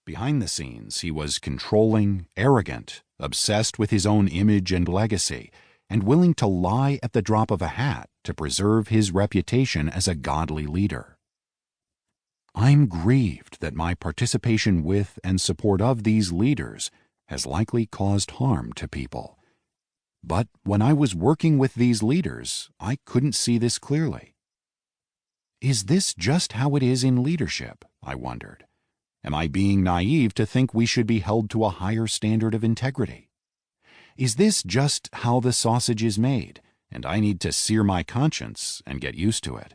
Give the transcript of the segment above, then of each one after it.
Behind the scenes, he was controlling, arrogant, obsessed with his own image and legacy, and willing to lie at the drop of a hat to preserve his reputation as a godly leader. I'm grieved that my participation with and support of these leaders has likely caused harm to people. But when I was working with these leaders, I couldn't see this clearly. Is this just how it is in leadership? I wondered. Am I being naive to think we should be held to a higher standard of integrity? Is this just how the sausage is made, and I need to sear my conscience and get used to it?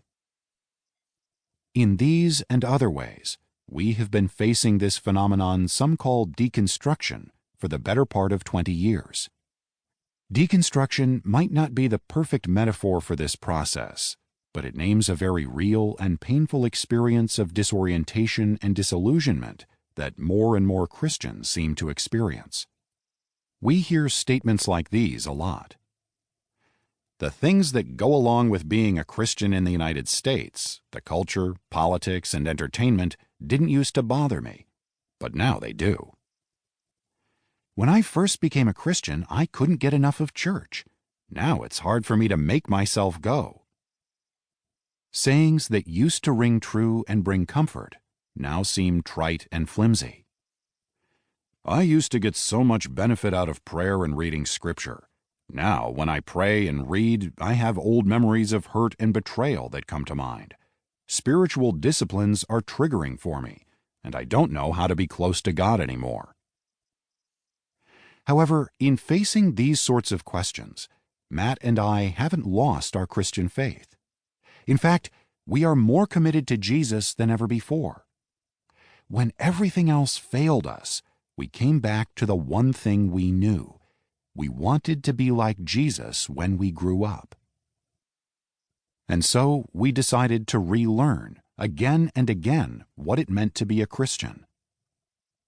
In these and other ways, we have been facing this phenomenon some call deconstruction for the better part of 20 years. Deconstruction might not be the perfect metaphor for this process, but it names a very real and painful experience of disorientation and disillusionment that more and more Christians seem to experience. We hear statements like these a lot. The things that go along with being a Christian in the United States, the culture, politics, and entertainment, didn't used to bother me, but now they do. When I first became a Christian, I couldn't get enough of church. Now it's hard for me to make myself go. Sayings that used to ring true and bring comfort now seem trite and flimsy. I used to get so much benefit out of prayer and reading scripture. Now, when I pray and read, I have old memories of hurt and betrayal that come to mind. Spiritual disciplines are triggering for me, and I don't know how to be close to God anymore. However, in facing these sorts of questions, Matt and I haven't lost our Christian faith. In fact, we are more committed to Jesus than ever before. When everything else failed us, we came back to the one thing we knew. We wanted to be like Jesus when we grew up. And so we decided to relearn, again and again, what it meant to be a Christian.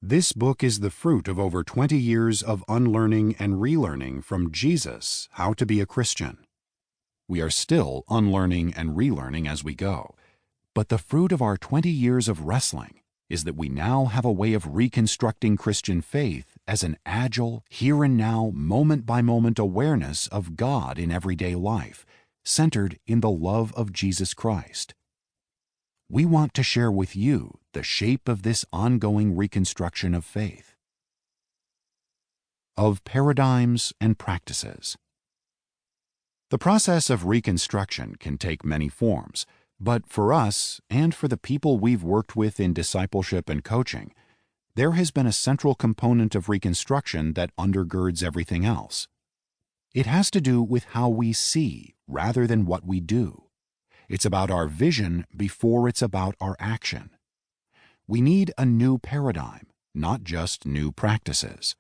This book is the fruit of over 20 years of unlearning and relearning from Jesus how to be a Christian. We are still unlearning and relearning as we go, but the fruit of our 20 years of wrestling is that we now have a way of reconstructing Christian faith as an agile, here-and-now, moment-by-moment awareness of God in everyday life, centered in the love of Jesus Christ. We want to share with you the shape of this ongoing reconstruction of faith. Of paradigms and practices. The process of reconstruction can take many forms, but for us, and for the people we've worked with in discipleship and coaching, there has been a central component of reconstruction that undergirds everything else. It has to do with how we see rather than what we do. It's about our vision before it's about our action. We need a new paradigm, not just new practices.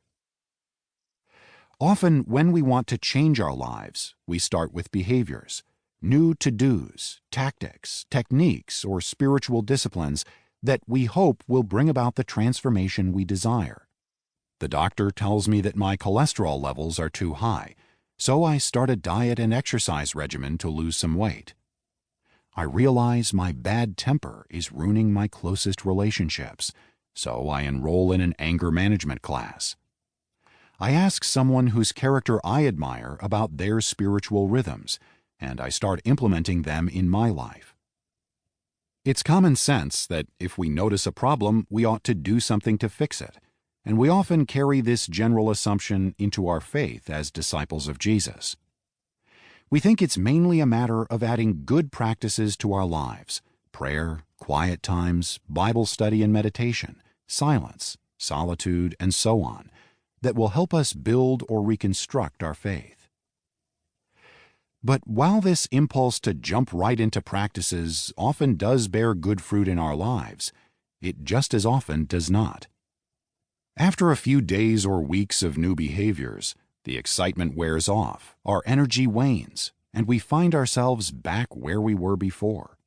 Often, when we want to change our lives, we start with behaviors, new to-dos, tactics, techniques, or spiritual disciplines that we hope will bring about the transformation we desire. The doctor tells me that my cholesterol levels are too high, so I start a diet and exercise regimen to lose some weight. I realize my bad temper is ruining my closest relationships, so I enroll in an anger management class. I ask someone whose character I admire about their spiritual rhythms, and I start implementing them in my life. It's common sense that if we notice a problem, we ought to do something to fix it, and we often carry this general assumption into our faith as disciples of Jesus. We think it's mainly a matter of adding good practices to our lives: prayer, quiet times, Bible study and meditation, silence, solitude, and so on, that will help us build or reconstruct our faith. But while this impulse to jump right into practices often does bear good fruit in our lives, it just as often does not. After a few days or weeks of new behaviors, the excitement wears off, our energy wanes, and we find ourselves back where we were before.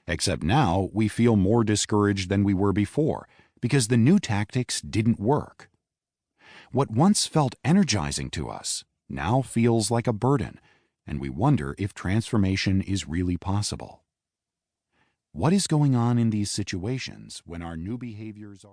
Except now we feel more discouraged than we were before because the new tactics didn't work. What once felt energizing to us now feels like a burden, and we wonder if transformation is really possible. What is going on in these situations when our new behaviors are